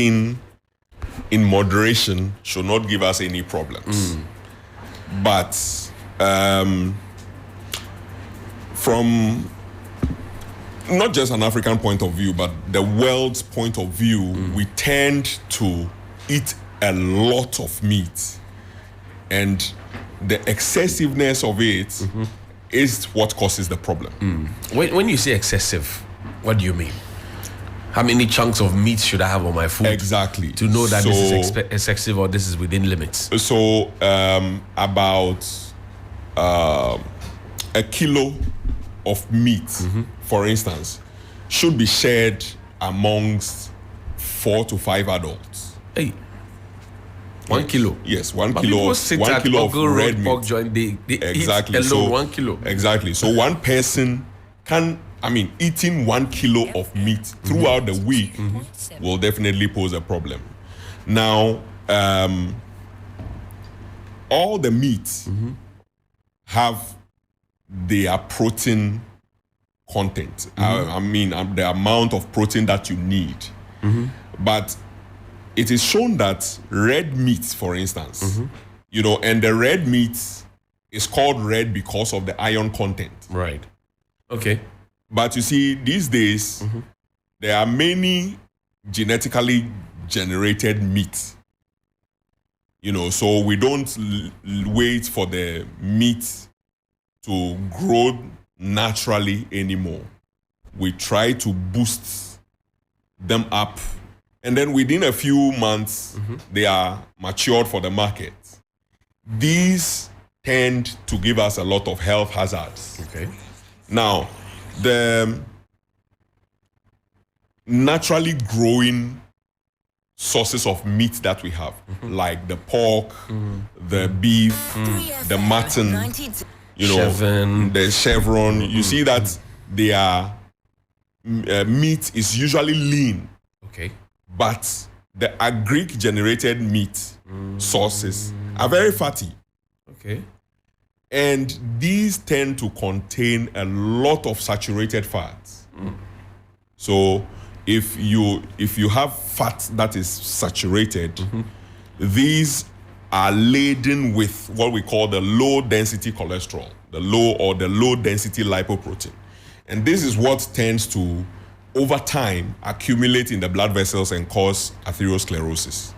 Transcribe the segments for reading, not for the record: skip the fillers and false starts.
taken in moderation should not give us any problems. But from not just an African point of view, but the world's point of view, we tend to eat a lot of meat. And the excessiveness of it is what causes the problem. When you say excessive, what do you mean? How many chunks of meat should I have on my food? Exactly. To know that this is excessive or this is within limits? So about a kilo of meat, for instance, should be shared amongst 4 to 5 adults. Hey. 1 kilo. Yes, 1 But kilo. People sit 1 at kilo of Ogle red Road pork meat. joint. They Exactly. eat alone So 1 kilo. Exactly. So one person eating 1 kilo of meat throughout the week will definitely pose a problem. Now, all the meats have their protein content. The amount of protein that you need. But it is shown that red meat, for instance, and the red meat is called red because of the iron content. Right. Okay. But you see, these days, there are many genetically generated meat. So we don't wait for the meat to grow naturally anymore. We try to boost them up. And then within a few months, they are matured for the market. These tend to give us a lot of health hazards. Okay. Now, the naturally growing sources of meat that we have, like the pork, the beef, the mutton, the chevron, you see that their meat is usually lean. Okay. But the agric generated meat sources are very fatty. Okay. And these tend to contain a lot of saturated fats. So if you have fat that is saturated, these are laden with what we call the low density cholesterol, the low density lipoprotein. And this is what tends to, over time, accumulate in the blood vessels and cause atherosclerosis.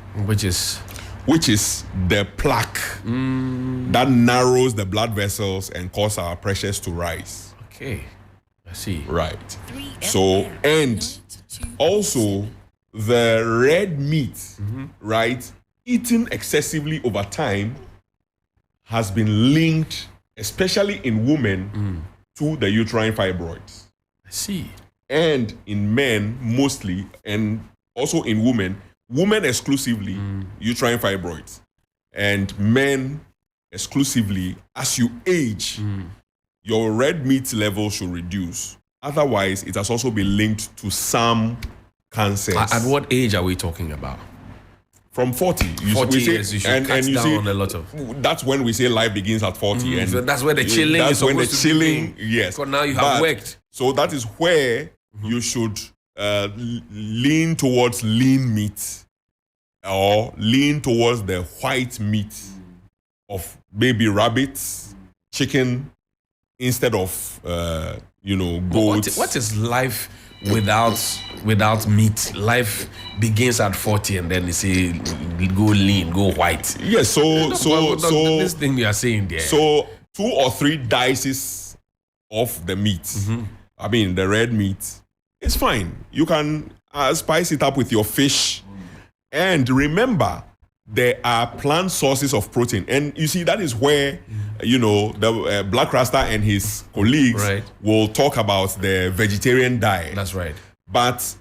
Which is the plaque that narrows the blood vessels and cause our pressures to rise. Okay, I see. Right. So, and also the red meat, right, eaten excessively over time has been linked, especially in women, to the uterine fibroids. I see. And in men mostly, and also in women exclusively, uterine fibroids, and men exclusively. As you age, your red meat level should reduce. Otherwise, it has also been linked to some cancers. At what age are we talking about? From 40. 40 years, you should cut down on a lot of... That's when we say life begins at 40. And so that's where the chilling is supposed to be. That's when the chilling, yes. Because now you have worked. So that is where you should lean towards lean meat, or lean towards the white meat of baby rabbits, chicken, instead of goats. What is life without meat? Life begins at 40 and then they say go lean, go white. Yes, so this thing you are saying there. So 2 or 3 dices of the meat. The red meat, it's fine. You can spice it up with your fish. And remember, there are plant sources of protein. And you see, that is where, the Black Rasta and his colleagues will talk about the vegetarian diet. That's right. But,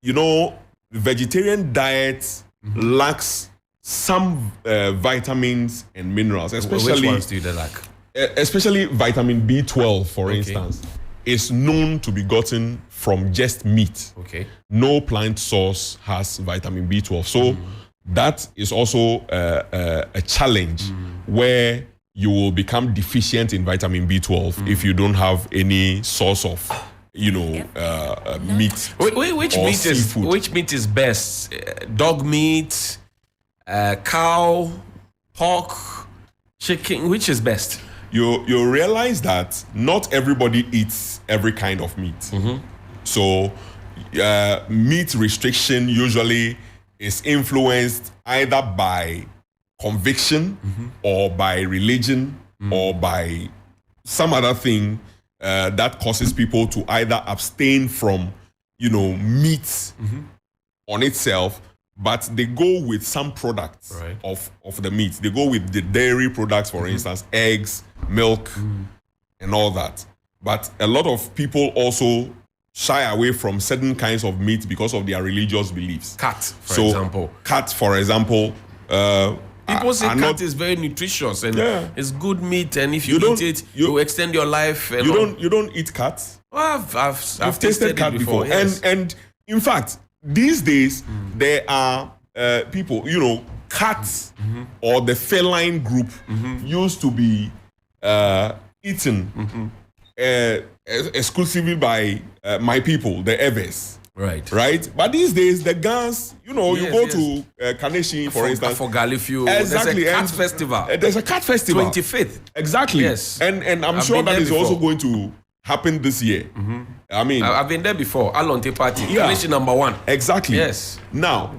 the vegetarian diet lacks some vitamins and minerals. Especially, which ones do they lack? Especially vitamin B12, for instance, is known to be gotten from just meat. Okay. No plant source has vitamin B12. So that is also a challenge where you will become deficient in vitamin B12 if you don't have any source of meat. Which or meat seafood. which meat is best? Dog meat, cow, pork, chicken. Which is best? You realize that not everybody eats every kind of meat. So meat restriction usually is influenced either by conviction or by religion or by some other thing that causes people to either abstain from meat on itself, but they go with some products of the meat. They go with the dairy products, for instance, eggs, milk, and all that. But a lot of people also shy away from certain kinds of meat because of their religious beliefs. Cat, for example. Cat, for example. People say cat is very nutritious and it's good meat, and if you eat it, you extend your life. And you don't eat cat? Well, I've tasted cat before. Yes. And in fact, these days there are people, cats or the feline group used to be eaten exclusively by my people, the Evers. Right. But these days, the guns, you go to Kaneshie, for instance. For Galifio. Exactly. There's a cat festival. There's a cat festival. 25th. Exactly. Yes. And I'm sure that is also going to happen this year. I mean, I've been there before. Alonte Party. Kaneshie #1. Exactly. Yes. Now,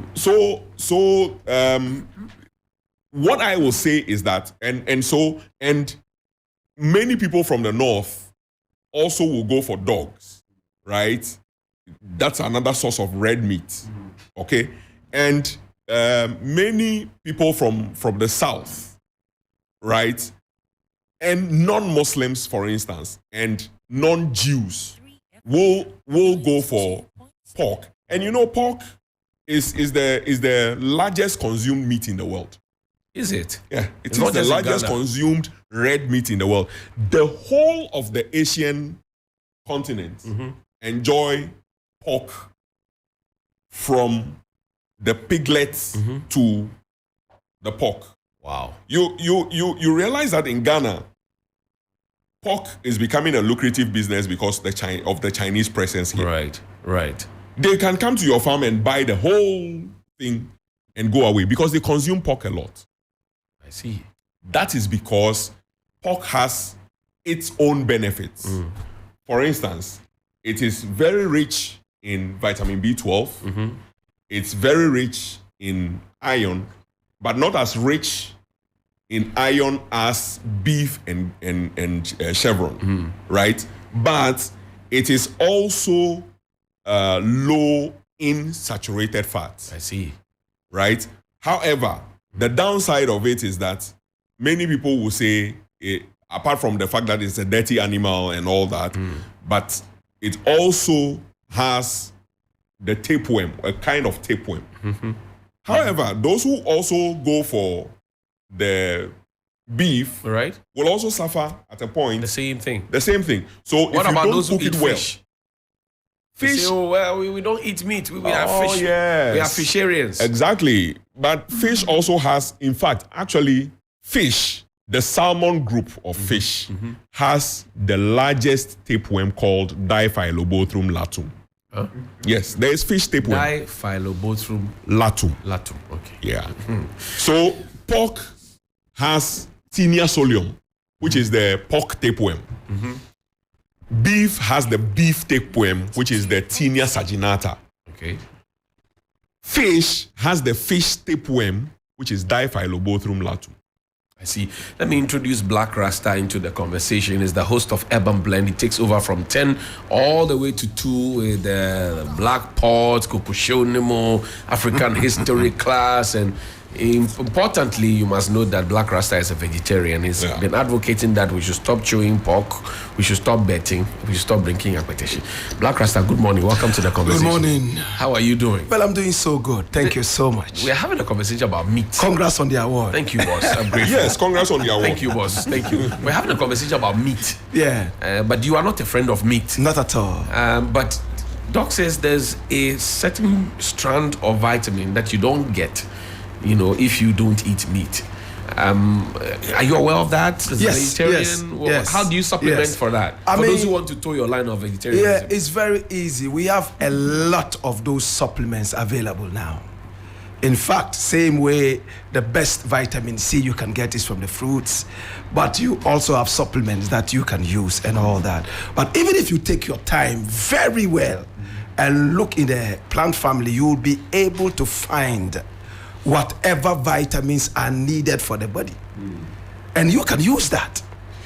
what I will say is that, and many people from the north also will go for dogs, right? That's another source of red meat, okay? And many people from the south, right? And non-Muslims, for instance, and non-Jews will go for pork. And pork is the largest consumed meat in the world. Is it? Yeah, it is the largest consumed red meat in the world. The whole of the Asian continent enjoy pork from the piglets to the pork. Wow. You realize that in Ghana, pork is becoming a lucrative business because of the Chinese presence here. Right. They can come to your farm and buy the whole thing and go away because they consume pork a lot. I see. That is because pork has its own benefits. For instance, it is very rich in vitamin B12. It's very rich in iron, but not as rich in iron as beef and chevron, right? But it is also low in saturated fats. I see. Right? However, the downside of it is that many people will say, apart from the fact that it's a dirty animal and all that, but it also has the tapeworm, a kind of tapeworm. However, those who also go for the beef will also suffer at a point. The same thing. So what if about you don't those who cook eat it well, fish? Fish. Say, we don't eat meat. We are fish. Yes. We are fisharians. Exactly. But fish also has, in fact, actually, fish, the salmon group of fish, has the largest tapeworm called Diphyllobothrum latum. Huh? Yes, there is fish tapeworm. Diphyllobothrum latum. Okay. Yeah. So pork has Taenia solium, which is the pork tapeworm. Beef has the beef tapeworm, which is the Taenia saginata. Okay. Fish has the fish tapeworm, which is Diphyllobothrum latum. I see. Let me introduce Black Rasta into the conversation. He's the host of Urban Blend. He takes over from 10 all the way to 2 with the Black Pot, Kopushonimo, African History class. And importantly, you must know that Black Rasta is a vegetarian. He's been advocating that we should stop chewing pork, we should stop betting, we should stop drinking akpeteshie. Black Rasta, good morning. Welcome to the conversation. Good morning. How are you doing? Well, I'm doing so good. Thank you so much. We are having a conversation about meat. Congrats on the award. Thank you, boss. I'm grateful. Yes, congrats on the award. Thank you, boss. Thank you. We're having a conversation about meat. Yeah. But you are not a friend of meat. Not at all. But Doc says there's a certain strand of vitamin that you don't get, if you don't eat meat. Are you aware of that? As a Yes, vegetarian? yes. How do you supplement Yes. for that? I For those mean, who want to toe your line of vegetarianism. Yeah, it's very easy. We have a lot of those supplements available now. In fact, same way the best vitamin C you can get is from the fruits, but you also have supplements that you can use and all that. But even if you take your time very well and look in the plant family, you will be able to find whatever vitamins are needed for the body. And you can use that.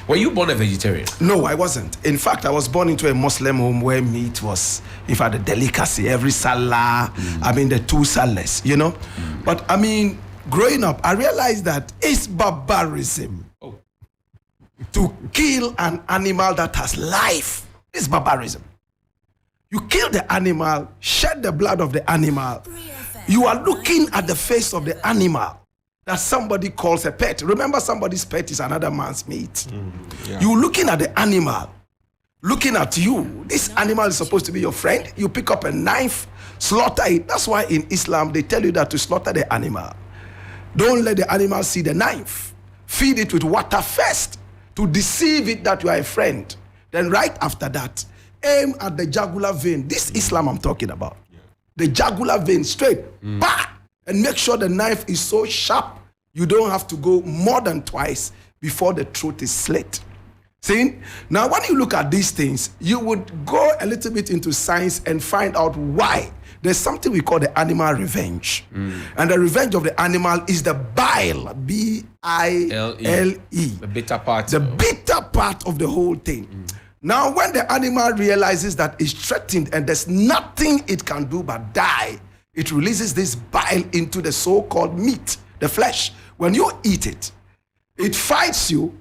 Were you born a vegetarian? No, I wasn't. In fact, I was born into a Muslim home where meat was, in fact, a delicacy. Every salah, the two salads, But growing up, I realized that it's barbarism to kill an animal that has life. It's barbarism. You kill the animal, shed the blood of the animal. You are looking at the face of the animal that somebody calls a pet. Remember, somebody's pet is another man's meat. You looking at the animal, looking at you. This animal is supposed to be your friend. You pick up a knife, slaughter it. That's why in Islam, they tell you that to slaughter the animal, don't let the animal see the knife. Feed it with water first to deceive it that you are a friend. Then right after that, aim at the jugular vein. This Islam I'm talking about. The jugular vein straight, bah! And make sure the knife is so sharp, you don't have to go more than twice before the throat is slit. See? Now, when you look at these things, you would go a little bit into science and find out why. There's something we call the animal revenge. And the revenge of the animal is the bile, B-I-L-E. The bitter part. The bitter part of the whole thing. Now, when the animal realizes that it's threatened and there's nothing it can do but die, it releases this bile into the so-called meat, the flesh. When you eat it, it fights you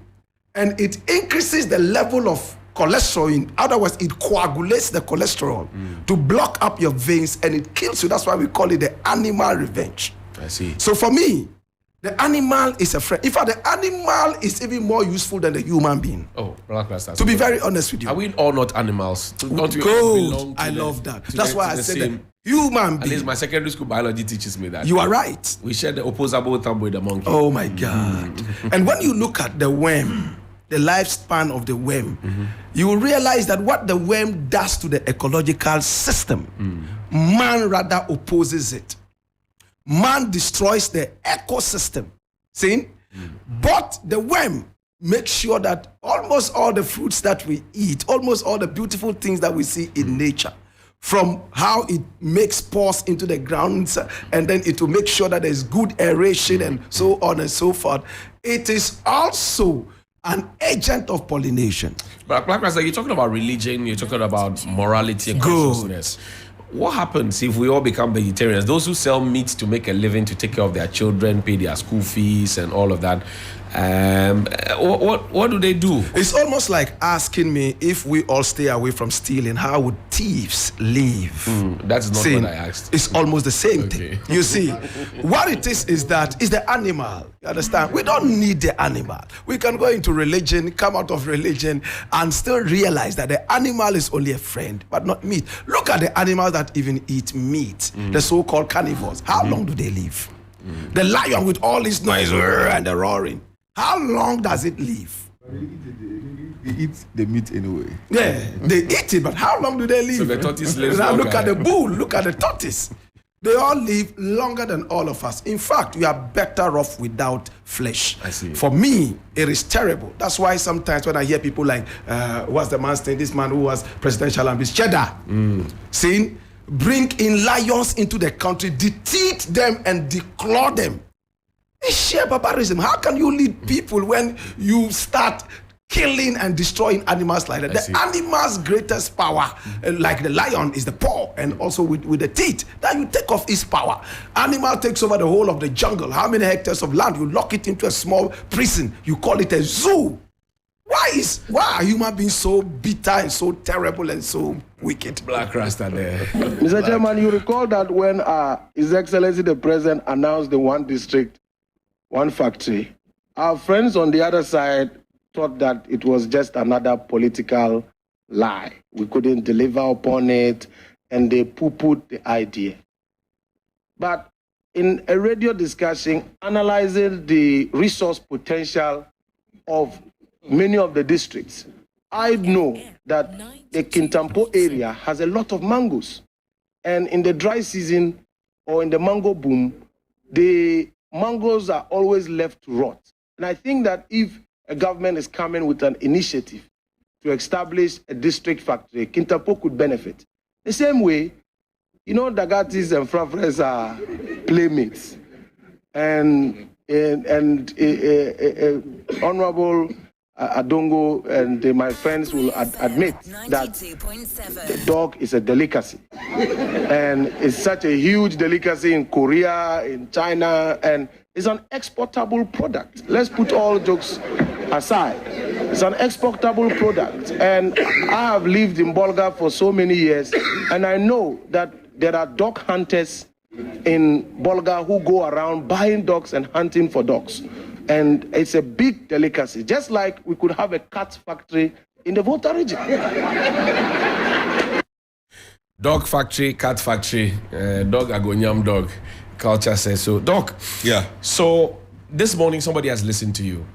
and it increases the level of cholesterol. In other words, it coagulates the cholesterol to block up your veins and it kills you. That's why we call it the animal revenge. I see. So for me, the animal is a friend. In fact, the animal is even more useful than the human being. Oh, Black Rasta. To be very honest with you. Are we all not animals? Don't we all Good. belong to I the- love that. to That's the- why to I the said same- that human At least being. my secondary school biology teaches me that. You are right. We share the opposable thumb with the monkey. Oh my God. And when you look at the worm, the lifespan of the worm, you will realize that what the worm does to the ecological system, man rather opposes it. Man destroys the ecosystem. See? But the worm makes sure that almost all the fruits that we eat, almost all the beautiful things that we see in nature, from how it makes pores into the ground and then it will make sure that there's good aeration and so on and so forth. It is also an agent of pollination. But Black Rasta, you're talking about religion, you're talking about morality and Good. consciousness. What happens if we all become vegetarians? Those who sell meat to make a living, to take care of their children, pay their school fees and all of that, what do they do? It's almost like asking me, if we all stay away from stealing, how would thieves live? That's not See, what I asked. It's almost the same Okay. thing. You see, what it is that it's the animal. You understand? We don't need the animal. We can go into religion, come out of religion, and still realize that the animal is only a friend, but not meat. Look at the animals that even eat meat, the so-called carnivores. How long do they live? The lion with all this noise and the roaring. How long does it live? He eats the meat anyway. Yeah, they eat it, but how long do they live? So the tortoise lives Now look longer. at the bull, look at the tortoise. They all live longer than all of us. In fact, we are better off without flesh. I see. For me, it is terrible. That's why sometimes when I hear people like, what's the man's name? This man who was presidential ambition, Cheddar, saying, bring in lions into the country, deteat them and declaw them. It's sheer barbarism. How can you lead people when you start killing and destroying animals like that? see. The animal's greatest power, like the lion, is the paw and also with the teeth. That you take off its power. Animal takes over the whole of the jungle. How many hectares of land? You lock it into a small prison. You call it a zoo. Why are human beings so bitter and so terrible and so wicked? Black Rasta there. Mr. Chairman, you recall that when His Excellency the President announced the one district, one factory, our friends on the other side thought that it was just another political lie. We couldn't deliver upon it, and they poo-pooed the idea. But in a radio discussion analyzing the resource potential of many of the districts, I know that the Kintampo area has a lot of mangoes. And in the dry season or in the mango boom, the mangoes are always left to rot. And I think that if a government is coming with an initiative to establish a district factory, Kintampo could benefit. The same way, Dagatis and Frafres are playmates. And Honorable Adongo and my friends will admit that the dog is a delicacy. And it's such a huge delicacy in Korea, in China, and it's an exportable product. Let's put all jokes aside. It's an exportable product. And I have lived in Bolga for so many years, and I know that there are dog hunters in Bolga who go around buying dogs and hunting for dogs. And it's a big delicacy, just like we could have a cat factory in the Volta region. Dog factory, cat factory, dog agonyam dog. Culture says so. Doc, Yeah. so this morning somebody has listened to you.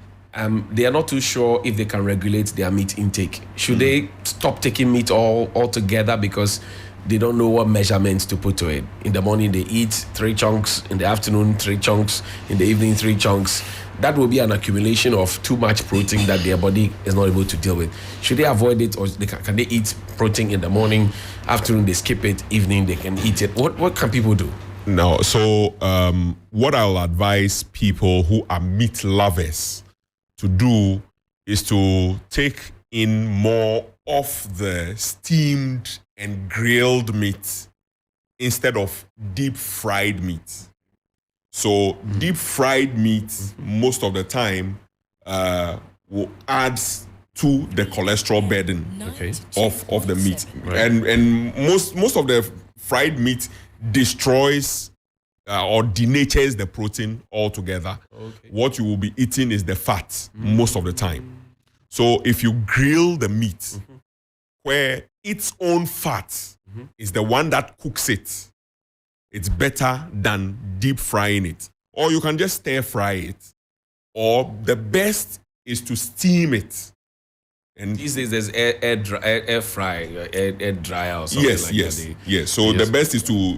They are not too sure if they can regulate their meat intake. Should they stop taking meat altogether because they don't know what measurements to put to it? In the morning they eat 3 chunks, in the afternoon 3 chunks, in the evening 3 chunks. That will be an accumulation of too much protein that their body is not able to deal with. Should they avoid it, or can they eat protein in the morning, afternoon they skip it, evening they can eat it? What can people do? No, so what I'll advise people who are meat lovers to do is to take in more of the steamed and grilled meat instead of deep fried meat. So deep fried meat most of the time will add to the cholesterol burden of the meat. Right. And most of the fried meat destroys or denatures the protein altogether. What you will be eating is the fat most of the time. So if you grill the meat where its own fat is the one that cooks it, it's better than deep frying it. Or you can just stir fry it. Or the best is to steam it. And These days there's air fry, air dryer or something like that. Yes. So the best is to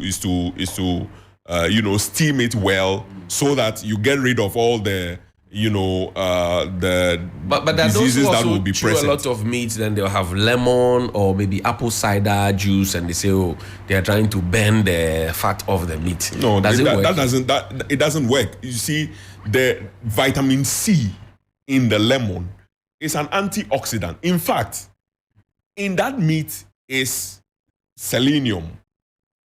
steam it well so that you get rid of all the the But there are those diseases who that also will be chew present. a lot of meat, then they'll have lemon or maybe apple cider juice, and they say, oh, they are trying to burn the fat of the meat. No, Does it work? it doesn't work. You see, the vitamin C in the lemon is an antioxidant. In fact, in that meat is selenium,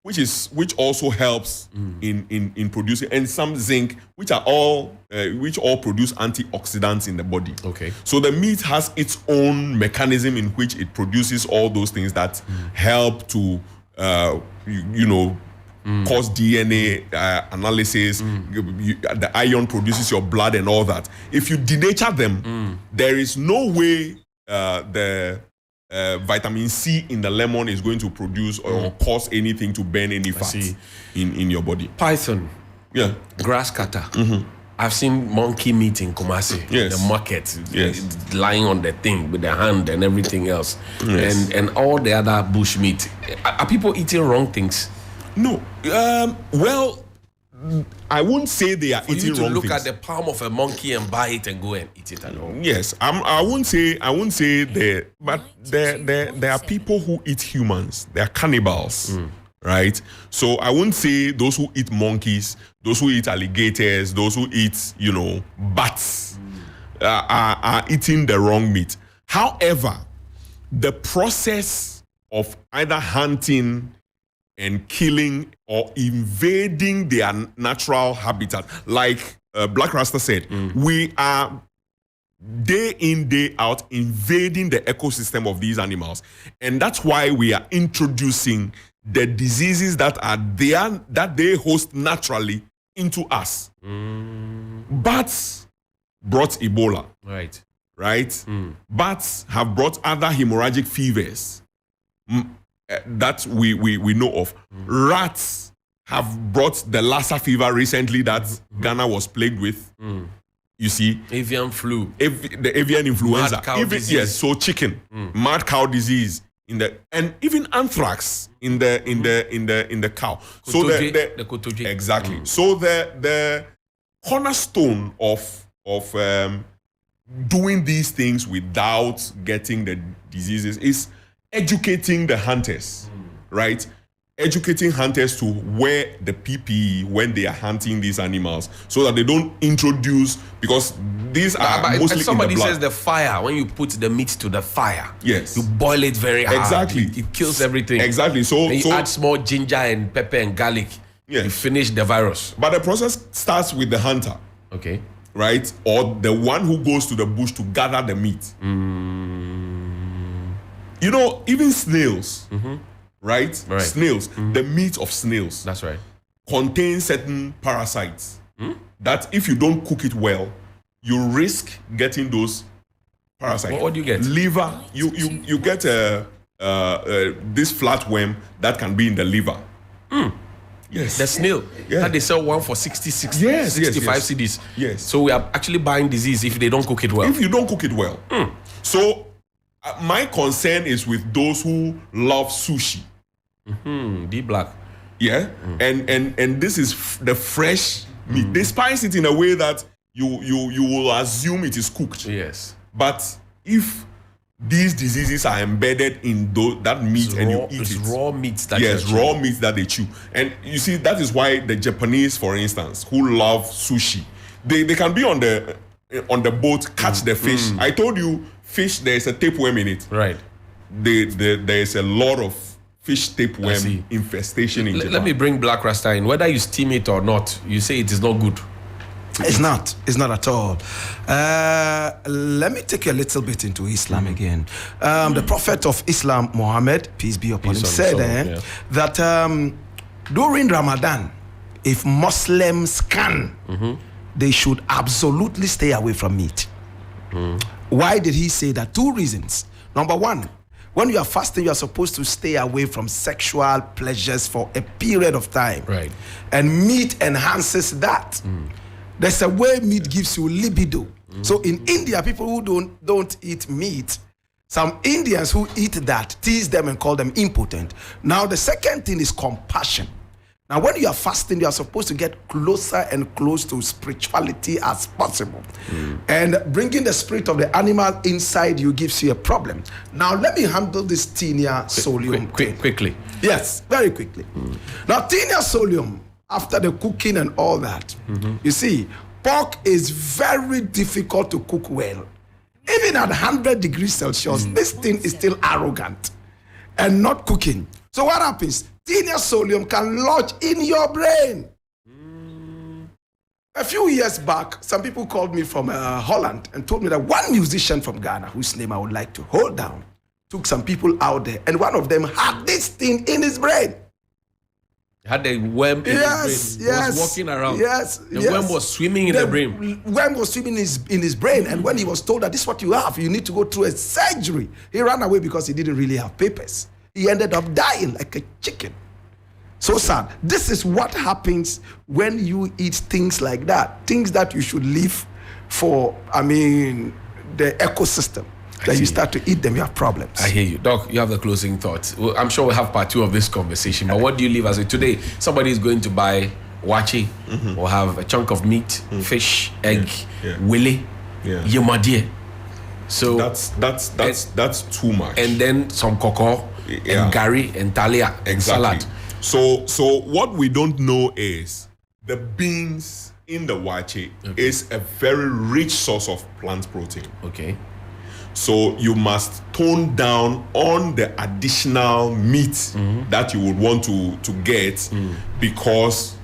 which also helps in producing, and some zinc, which all produce antioxidants in the body. Okay. So the meat has its own mechanism in which it produces all those things that help to cause DNA analysis. The iron produces your blood and all that. If you denature them, there is no way the vitamin C in the lemon is going to produce or cause anything to burn any fat see. in your body. Python, Yeah. grass cutter. I've seen monkey meat in Kumasi, in the market, Yes. lying on the thing with their hand and everything else, Yes. and all the other bush meat. Are people eating wrong things? No. Well, I won't say they are For you eating to wrong look things. at the palm of a monkey and buy it and go and eat it alone. Yes, I won't say there, but there are people who eat humans. They are cannibals, right? So I won't say those who eat monkeys, those who eat alligators, those who eat bats are eating the wrong meat. However, the process of either hunting and killing or invading their natural habitat, like Black Rasta said, we are day in, day out invading the ecosystem of these animals. And that's why we are introducing the diseases that are there, that they host naturally, into us. Bats brought Ebola, right? Bats have brought other hemorrhagic fevers that we know of. Rats have brought the Lassa fever recently that Ghana was plagued with. You see, Avian flu. the avian influenza. Mad cow Even, disease. yes, so chicken, mad cow disease and even anthrax in the cow. So the kotoje. exactly. So the cornerstone of doing these things without getting the diseases is educating the hunters, right? Educating hunters to wear the PPE when they are hunting these animals so that they don't introduce, because these are But mostly somebody in the blood. says the fire, when you put the meat to the fire, Yes. you boil it very hard. Exactly. It kills everything. Exactly. So, Then you so add small ginger and pepper and garlic. Yes. You finish the virus. but the process starts with the hunter, Okay. right? Or the one who goes to the bush to gather the meat. You know, even snails, right? Right. Snails, the meat of snails That's right. contains certain parasites that if you don't cook it well, you risk getting those parasites. What do you get? Liver. You get this flatworm that can be in the liver. Yes. The snail Yeah. that they sell one for 66, Yes, 65 yes. CDs. Yes. So we are actually buying disease if they don't cook it well. If you don't cook it well. So my concern is with those who love sushi. D black. Yeah. And this is the fresh meat. They spice it in a way that you will assume it is cooked. Yes. But if these diseases are embedded in that meat and you eat it's it. raw meat that Yes, you're raw meat that they chew. And you see, that is why the Japanese, for instance, who love sushi, they can be on the boat, catch the fish. I told you, fish, there's a tapeworm in it. right. There is a lot of fish I tapeworm see. infestation in Japan. Let me bring Black Rasta in. Whether you steam it or not, you say it is not good. It's not. It's not at all. Let me take you a little bit into Islam again. The Prophet of Islam, Muhammad, peace be upon him, Peace on said his soul, yeah. that during Ramadan, if Muslims can, they should absolutely stay away from meat. Why did he say that? 2 reasons. Number 1, when you are fasting, you are supposed to stay away from sexual pleasures for a period of time. Right. And meat enhances that. There's a way meat gives you libido. So in India, people who don't eat meat, some Indians who eat that tease them and call them impotent. Now the second thing is compassion. Now when you are fasting, you are supposed to get closer and close to spirituality as possible. And bringing the spirit of the animal inside you gives you a problem. Now let me handle this tinea solium. Quickly. Yes, very quickly. Now, tinea solium, after the cooking and all that, you see, pork is very difficult to cook well. Even at 100 degrees Celsius, this thing is still arrogant and not cooking. So what happens? Tinea solium can lodge in your brain. A few years back, some people called me from Holland and told me that one musician from Ghana, whose name I would like to hold down, took some people out there, and one of them had this thing in his brain. Had a worm in his brain. Yes, Was walking around. Yes, The worm was swimming in the brain. Worm was swimming in his brain, and when he was told that this is what you have, you need to go through a surgery, he ran away because he didn't really have papers. He ended up dying like a chicken. So sad. This is what happens when you eat things like that, things that you should leave for, the ecosystem. Then you start to eat them, you have problems. I hear you. Doc, you have the closing thoughts. Well, I'm sure we'll have part 2 of this conversation, but what do you leave as a today? Somebody is going to buy wachi or have a chunk of meat, fish, egg, willy, yemadie. So that's too much. and then some cocoa and gari and talia and salad. So what we don't know is the beans in the wache is a very rich source of plant protein. Okay. So you must tone down on the additional meat that you would want to get because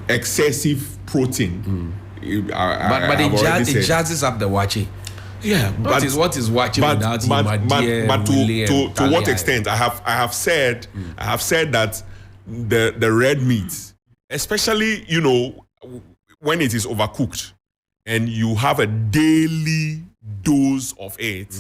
excessive protein. But it jazzes up the wachi. Yeah, What is wachi without but to what extent? I have said that the red meat, especially when it is overcooked and you have a daily dose of it,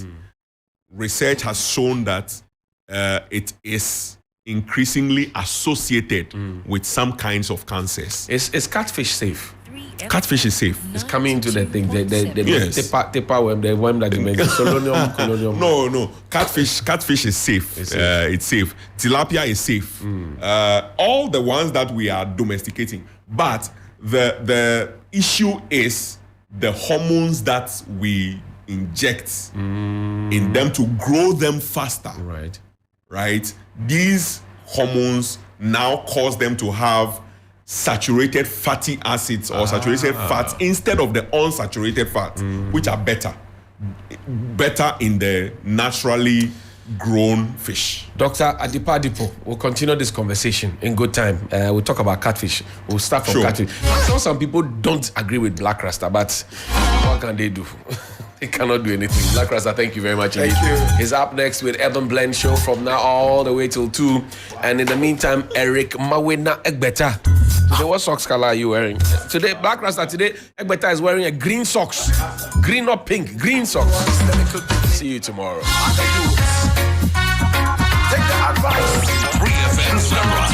research has shown that it is increasingly associated with some kinds of cancers. Is catfish safe? Catfish is safe. It's coming into the thing. The Yes. tipper worm, the worm that you mentioned. Solonium, colonium. No. Catfish is safe. It's safe. Tilapia is safe. All the ones that we are domesticating. But the issue is the hormones that we inject in them to grow them faster. Right? These hormones now cause them to have saturated fatty acids or saturated fats instead of the unsaturated fats, which are better in the naturally grown fish. Dr. Adipa Adipo, we'll continue this conversation in good time. We'll talk about catfish. We'll start from catfish. Some people don't agree with Black Rasta, but what can they do? They cannot do anything. Black Rasta, thank you very much. Thank you. He's up next with Urban Blend Show from now all the way till 2. And in the meantime, Eric Mawena Egbeta. Today, what socks color are you wearing? Today, Black Rasta, today, Egbeta is wearing a green socks. Green or pink, green socks. See you tomorrow. Take the advice. 3FM Sunrise.